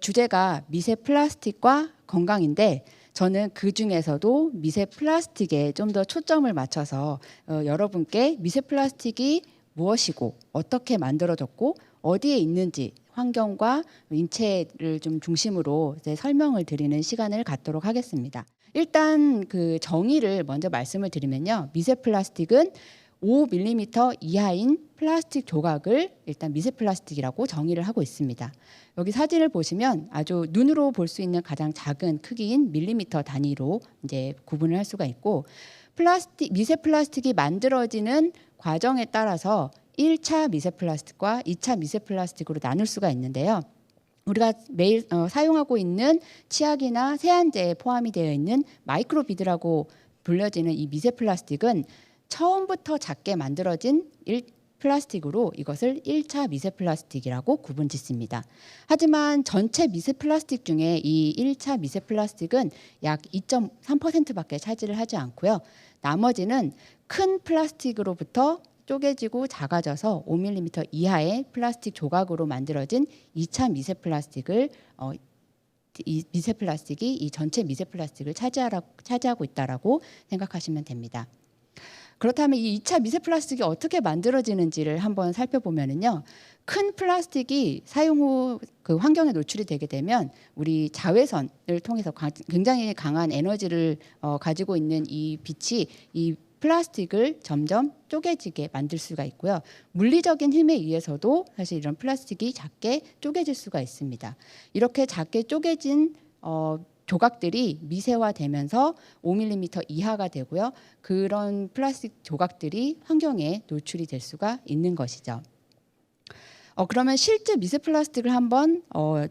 주제가 미세 플라스틱과 건강인데 저는 그 중에서도 미세 플라스틱에 좀 더 초점을 맞춰서 여러분께 미세 플라스틱이 무엇이고 어떻게 만들어졌고 어디에 있는지 환경과 인체를 좀 중심으로 이제 설명을 드리는 시간을 갖도록 하겠습니다. 일단 그 정의를 먼저 말씀을 드리면요. 미세 플라스틱은 5mm 이하인 플라스틱 조각을 일단 미세 플라스틱이라고 정의를 하고 있습니다. 여기 사진을 보시면 아주 눈으로 볼 수 있는 가장 작은 크기인 밀리미터 단위로 이제 구분을 할 수가 있고 미세 플라스틱이 만들어지는 과정에 따라서 1차 미세 플라스틱과 2차 미세 플라스틱으로 나눌 수가 있는데요. 우리가 매일 사용하고 있는 치약이나 세안제에 포함이 되어 있는 마이크로비드라고 불려지는 이 미세 플라스틱은 처음부터 작게 만들어진 플라스틱으로 이것을 1차 미세 플라스틱이라고 구분짓습니다. 하지만 전체 미세 플라스틱 중에 이 1차 미세 플라스틱은 약 2.3%밖에 차지를 하지 않고요. 나머지는 큰 플라스틱으로부터 쪼개지고 작아져서 5mm 이하의 플라스틱 조각으로 만들어진 2차 미세 플라스틱을 이 미세 플라스틱이 이 전체 미세 플라스틱을 차지하고 있다라고 생각하시면 됩니다. 그렇다면 이 2차 미세 플라스틱이 어떻게 만들어지는지를 한번 살펴보면요. 큰 플라스틱이 사용 후 그 환경에 노출이 되게 되면 우리 자외선을 통해서 굉장히 강한 에너지를 가지고 있는 이 빛이 이 플라스틱을 점점 쪼개지게 만들 수가 있고요. 물리적인 힘에 의해서도 사실 이런 플라스틱이 작게 쪼개질 수가 있습니다. 이렇게 작게 쪼개진 조각들이 미세화되면서 5mm 이하가 되고요. 그런 플라스틱 조각들이 환경에 노출이 될 수가 있는 것이죠. 그러면 실제 미세 플라스틱을 한번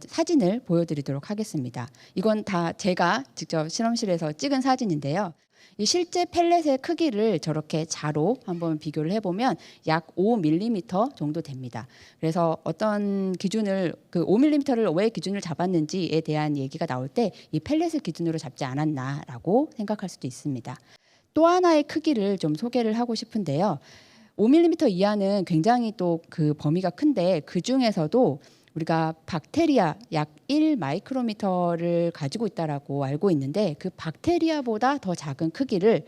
사진을 보여드리도록 하겠습니다. 이건 다 제가 직접 실험실에서 찍은 사진인데요. 이 실제 펠렛의 크기를 저렇게 자로 한번 비교를 해보면 약 5mm 정도 됩니다. 그래서 어떤 기준을 그 5mm를 왜 기준을 잡았는지에 대한 얘기가 나올 때 이 펠렛을 기준으로 잡지 않았나라고 생각할 수도 있습니다. 또 하나의 크기를 좀 소개를 하고 싶은데요. 5mm 이하는 굉장히 또 그 범위가 큰데 그 중에서도 우리가 박테리아 약 1마이크로미터를 가지고 있다라고 알고 있는데 그 박테리아보다 더 작은 크기를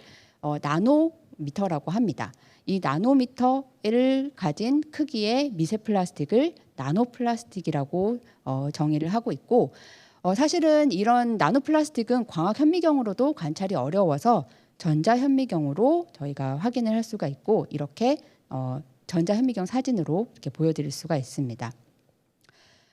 나노미터라고 합니다. 이 나노미터를 가진 크기의 미세 플라스틱을 나노플라스틱이라고 정의를 하고 있고 사실은 이런 나노플라스틱은 광학 현미경으로도 관찰이 어려워서 전자현미경으로 저희가 확인을 할 수가 있고 이렇게 전자현미경 사진으로 이렇게 보여드릴 수가 있습니다.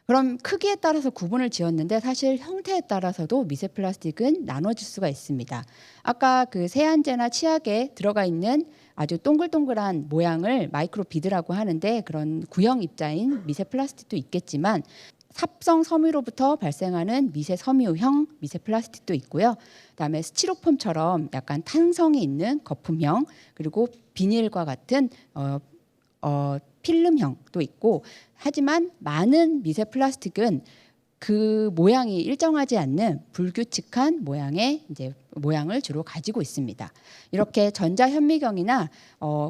그럼 크기에 따라서 구분을 지었는데 사실 형태에 따라서도 미세 플라스틱은 나눠질 수가 있습니다. 아까 그 세안제나 치약에 들어가 있는 아주 동글동글한 모양을 마이크로비드라고 하는데 그런 구형 입자인 미세 플라스틱도 있겠지만 삽성 섬유로부터 발생하는 미세 섬유형 미세 플라스틱도 있고요. 그다음에 스티로폼처럼 약간 탄성이 있는 거품형 그리고 비닐과 같은 필름형도 있고 하지만 많은 미세 플라스틱은 그 모양이 일정하지 않는 불규칙한 모양을 주로 가지고 있습니다. 이렇게 전자현미경이나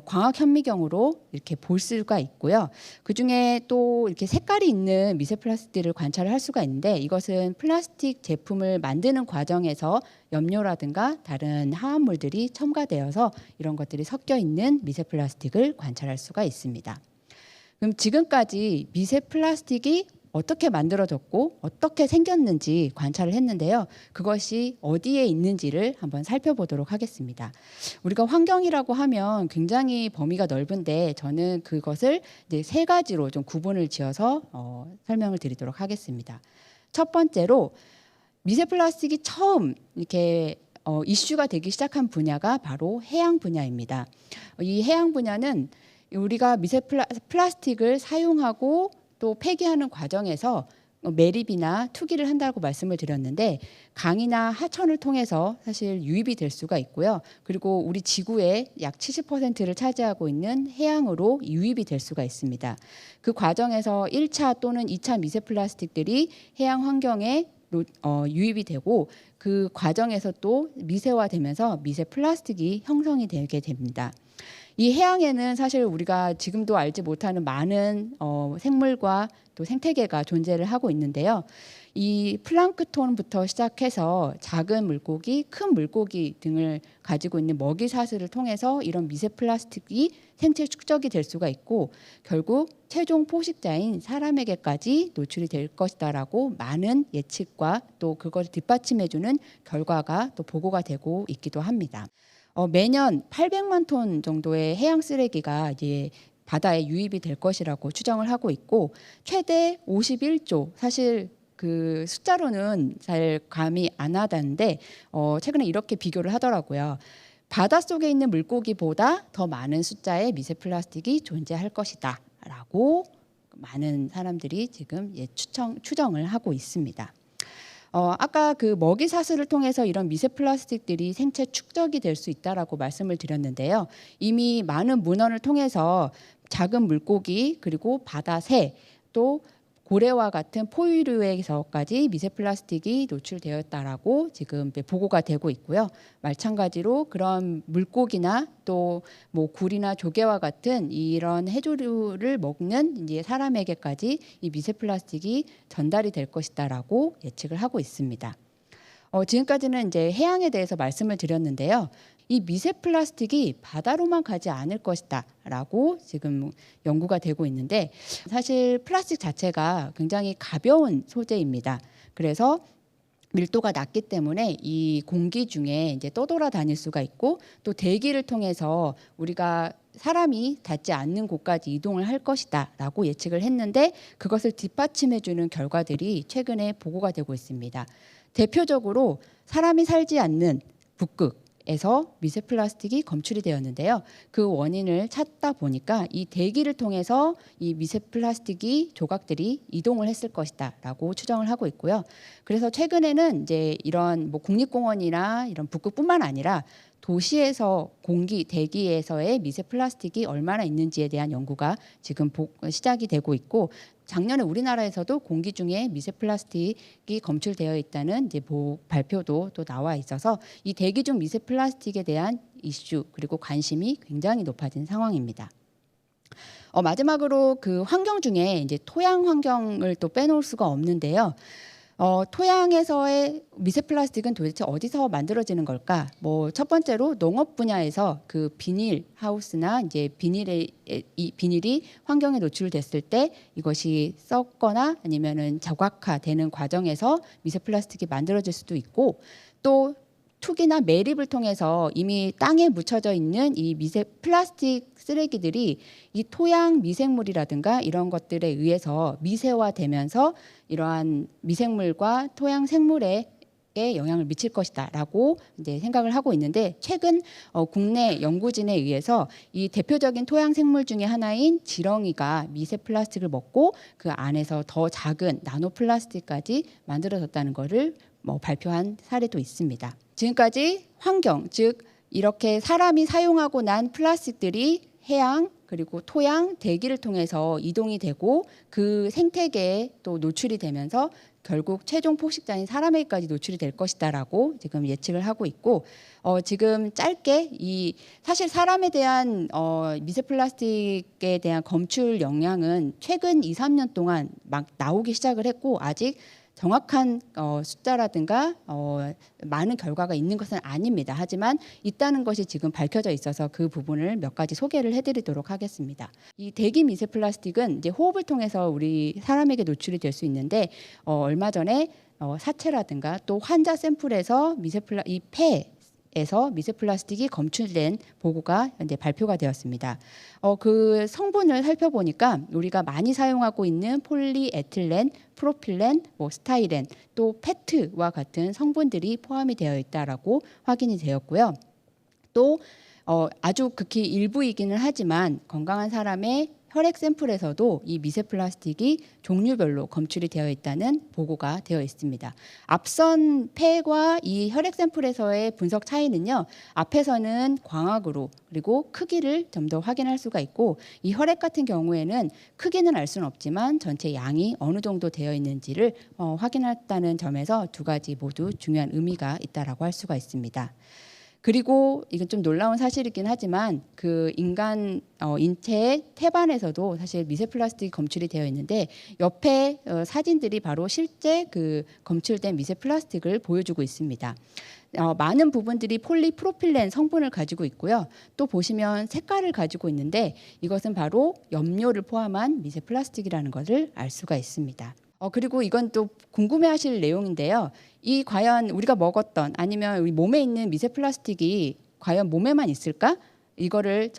광학현미경으로 이렇게 볼 수가 있고요. 그 중에 또 이렇게 색깔이 있는 미세 플라스틱들을 관찰을 할 수가 있는데 이것은 플라스틱 제품을 만드는 과정에서 염료라든가 다른 화합물들이 첨가되어서 이런 것들이 섞여 있는 미세 플라스틱을 관찰할 수가 있습니다. 그럼 지금까지 미세 플라스틱이 어떻게 만들어졌고 어떻게 생겼는지 관찰을 했는데요. 그것이 어디에 있는지를 한번 살펴보도록 하겠습니다. 우리가 환경이라고 하면 굉장히 범위가 넓은데 저는 그것을 이제 세 가지로 좀 구분을 지어서 설명을 드리도록 하겠습니다. 첫 번째로 미세 플라스틱이 처음 이렇게 이슈가 되기 시작한 분야가 바로 해양 분야입니다. 이 해양 분야는 우리가 미세 플라스틱을 사용하고 또 폐기하는 과정에서 매립이나 투기를 한다고 말씀을 드렸는데 강이나 하천을 통해서 사실 유입이 될 수가 있고요. 그리고 우리 지구의 약 70%를 차지하고 있는 해양으로 유입이 될 수가 있습니다. 그 과정에서 1차 또는 2차 미세 플라스틱들이 해양 환경에 유입이 되고 그 과정에서 또 미세화되면서 미세 플라스틱이 형성이 되게 됩니다. 이 해양에는 사실 우리가 지금도 알지 못하는 많은 생물과 또 생태계가 존재를 하고 있는데요. 이 플랑크톤부터 시작해서 작은 물고기, 큰 물고기 등을 가지고 있는 먹이 사슬을 통해서 이런 미세 플라스틱이 생체 축적이 될 수가 있고 결국 최종 포식자인 사람에게까지 노출이 될 것이다라고 많은 예측과 또 그것을 뒷받침해주는 결과가 또 보고가 되고 있기도 합니다. 매년 800만 톤 정도의 해양 쓰레기가 이제 바다에 유입이 될 것이라고 추정을 하고 있고 최대 51조 사실 그 숫자로는 잘 감이 안 와닿는데 최근에 이렇게 비교를 하더라고요. 바닷속에 있는 물고기보다 더 많은 숫자의 미세 플라스틱이 존재할 것이다 라고 많은 사람들이 지금 추정을 하고 있습니다. 아까 그 먹이 사슬을 통해서 이런 미세 플라스틱들이 생체 축적이 될 수 있다라고 말씀을 드렸는데요. 이미 많은 문헌을 통해서 작은 물고기 그리고 바다새 또 고래와 같은 포유류에서까지 미세 플라스틱이 노출되었다라고 지금 보고가 되고 있고요. 마찬가지로 그런 물고기나 또 뭐 굴이나 조개와 같은 이런 해조류를 먹는 이제 사람에게까지 이 미세 플라스틱이 전달이 될 것이다라고 예측을 하고 있습니다. 지금까지는 이제 해양에 대해서 말씀을 드렸는데요. 이 미세 플라스틱이 바다로만 가지 않을 것이다라고 지금 연구가 되고 있는데 사실 플라스틱 자체가 굉장히 가벼운 소재입니다. 그래서 밀도가 낮기 때문에 이 공기 중에 이제 떠돌아다닐 수가 있고 또 대기를 통해서 우리가 사람이 닿지 않는 곳까지 이동을 할 것이다라고 예측을 했는데 그것을 뒷받침해주는 결과들이 최근에 보고가 되고 있습니다. 대표적으로 사람이 살지 않는 북극에서 미세 플라스틱이 검출이 되었는데요. 그 원인을 찾다 보니까 이 대기를 통해서 이 미세 플라스틱이 조각들이 이동을 했을 것이다라고 추정을 하고 있고요. 그래서 최근에는 이제 이런 뭐 국립공원이나 이런 북극뿐만 아니라 도시에서 공기, 대기에서의 미세 플라스틱이 얼마나 있는지에 대한 연구가 지금 시작이 되고 있고 작년에 우리나라에서도 공기 중에 미세 플라스틱이 검출되어 있다는 이제 발표도 또 나와 있어서 이 대기 중 미세 플라스틱에 대한 이슈 그리고 관심이 굉장히 높아진 상황입니다. 마지막으로 그 환경 중에 이제 토양 환경을 또 빼놓을 수가 없는데요. 토양에서의 미세 플라스틱은 도대체 어디서 만들어지는 걸까? 뭐 첫 번째로 농업 분야에서 그 비닐 하우스나 이제 비닐이 환경에 노출됐을 때 이것이 썩거나 아니면은 저각화되는 과정에서 미세 플라스틱이 만들어질 수도 있고 또 투기나 매립을 통해서 이미 땅에 묻혀져 있는 이 미세 플라스틱 쓰레기들이 이 토양 미생물이라든가 이런 것들에 의해서 미세화되면서 이러한 미생물과 토양 생물에 영향을 미칠 것이다라고 이제 생각을 하고 있는데 최근 국내 연구진에 의해서 이 대표적인 토양 생물 중에 하나인 지렁이가 미세 플라스틱을 먹고 그 안에서 더 작은 나노 플라스틱까지 만들어졌다는 것을 발표한 사례도 있습니다. 지금까지 환경, 즉 이렇게 사람이 사용하고 난 플라스틱들이 해양 그리고 토양, 대기를 통해서 이동이 되고 그 생태계에 또 노출이 되면서 결국 최종 포식자인 사람에게까지 노출이 될 것이다라고 지금 예측을 하고 있고 지금 짧게 사실 사람에 대한 미세 플라스틱에 대한 검출 영향은 최근 2, 3년 동안 막 나오기 시작을 했고 아직 정확한 숫자라든가 많은 결과가 있는 것은 아닙니다. 하지만 있다는 것이 지금 밝혀져 있어서 그 부분을 몇 가지 소개를 해드리도록 하겠습니다. 이 대기 미세 플라스틱은 이제 호흡을 통해서 우리 사람에게 노출이 될 수 있는데 얼마 전에 사체라든가 또 환자 샘플에서 이 폐에서 미세 플라스틱이 검출된 보고가 이제 발표가 되었습니다. 그 성분을 살펴보니까 우리가 많이 사용하고 있는 폴리에틸렌, 프로필렌, 스타이렌, 또 페트와 같은 성분들이 포함이 되어 있다라고 확인이 되었고요. 또 아주 극히 일부이기는 하지만 건강한 사람의 혈액 샘플에서도 이 미세 플라스틱이 종류별로 검출이 되어 있다는 보고가 되어 있습니다. 앞선 폐과 이 혈액 샘플에서의 분석 차이는요. 앞에서는 광학으로 그리고 크기를 좀 더 확인할 수가 있고 이 혈액 같은 경우에는 크기는 알 수는 없지만 전체 양이 어느 정도 되어 있는지를 확인했다는 점에서 두 가지 모두 중요한 의미가 있다라고 할 수가 있습니다. 그리고 이건 좀 놀라운 사실이긴 하지만 그 인간 인체의 태반에서도 사실 미세 플라스틱이 검출이 되어 있는데 옆에 사진들이 바로 실제 그 검출된 미세 플라스틱을 보여주고 있습니다. 많은 부분들이 폴리프로필렌 성분을 가지고 있고요. 또 보시면 색깔을 가지고 있는데 이것은 바로 염료를 포함한 미세 플라스틱이라는 것을 알 수가 있습니다. 그리고 이건 또 궁금해하실 내용인데요. 이 과연 우리가 먹었던 아니면 우리 몸에 있는 미세 플라스틱이 과연 몸에만 있을까? 이거를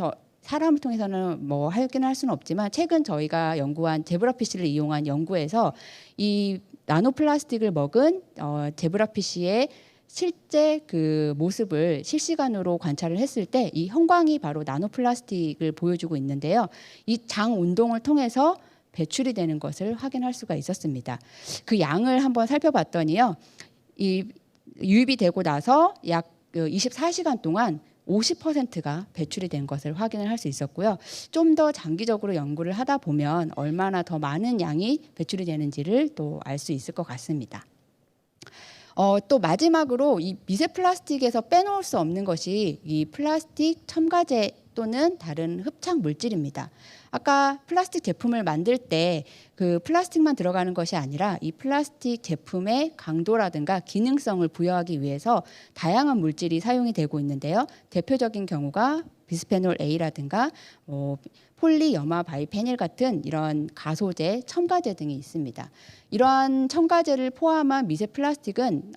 사람을 통해서는 뭐 확인할 수는 없지만 최근 저희가 연구한 제브라피쉬를 이용한 연구에서 이 나노 플라스틱을 먹은 제브라피쉬의 실제 그 모습을 실시간으로 관찰을 했을 때 이 형광이 바로 나노 플라스틱을 보여주고 있는데요. 이 장 운동을 통해서 배출이 되는 것을 확인할 수가 있었습니다. 그 양을 한번 살펴봤더니요. 이 유입이 되고 나서 약 24시간 동안 50%가 배출이 된 것을 확인을 할 수 있었고요. 좀 더 장기적으로 연구를 하다 보면 얼마나 더 많은 양이 배출이 되는지를 또 알 수 있을 것 같습니다. 또 마지막으로 이 미세 플라스틱에서 빼놓을 수 없는 것이 이 플라스틱 첨가제 또는 다른 흡착 물질입니다. 아까 플라스틱 제품을 만들 때 그 플라스틱만 들어가는 것이 아니라 이 플라스틱 제품의 강도라든가 기능성을 부여하기 위해서 다양한 물질이 사용이 되고 있는데요. 대표적인 경우가 비스페놀 A라든가 폴리염화 바이페닐 같은 이런 가소제, 첨가제 등이 있습니다. 이러한 첨가제를 포함한 미세 플라스틱은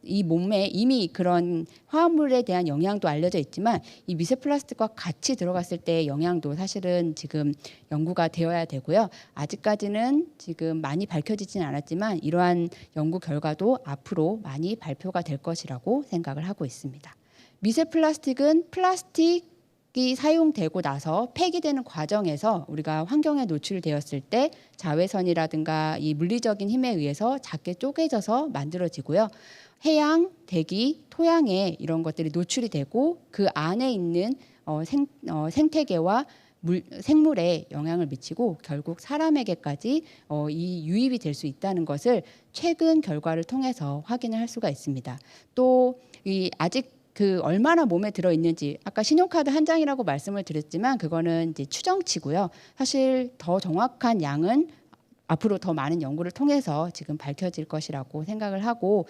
이 몸에 이미 그런 화합물에 대한 영향도 알려져 있지만 이 미세 플라스틱과 같이 들어갔을 때의 영향도 사실은 지금 연구가 되어야 되고요. 아직까지는 지금 많이 밝혀지진 않았지만 이러한 연구 결과도 앞으로 많이 발표가 될 것이라고 생각을 하고 있습니다. 미세 플라스틱은 플라스틱이 사용되고 나서 폐기되는 과정에서 우리가 환경에 노출되었을 때 자외선이라든가 이 물리적인 힘에 의해서 작게 쪼개져서 만들어지고요. 해양, 대기, 토양에 이런 것들이 노출이 되고 그 안에 있는 생태계와 생물에 영향을 미치고 결국 사람에게까지 이 유입이 될 수 있다는 것을 최근 결과를 통해서 확인을 할 수가 있습니다. 또 이 아직 그 얼마나 몸에 들어 있는지 아까 신용카드 한 장이라고 말씀을 드렸지만 그거는 이제 추정치고요. 사실 더 정확한 양은 앞으로 더 많은 연구를 통해서 지금 밝혀질 것이라고 생각을 하고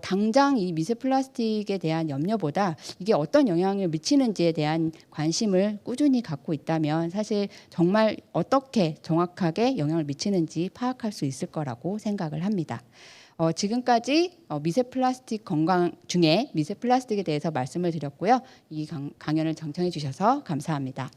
당장 이 미세 플라스틱에 대한 염려보다 이게 어떤 영향을 미치는지에 대한 관심을 꾸준히 갖고 있다면 사실 정말 어떻게 정확하게 영향을 미치는지 파악할 수 있을 거라고 생각을 합니다. 지금까지 미세 플라스틱 건강 중에 미세 플라스틱에 대해서 말씀을 드렸고요. 이 강연을 경청해 주셔서 감사합니다.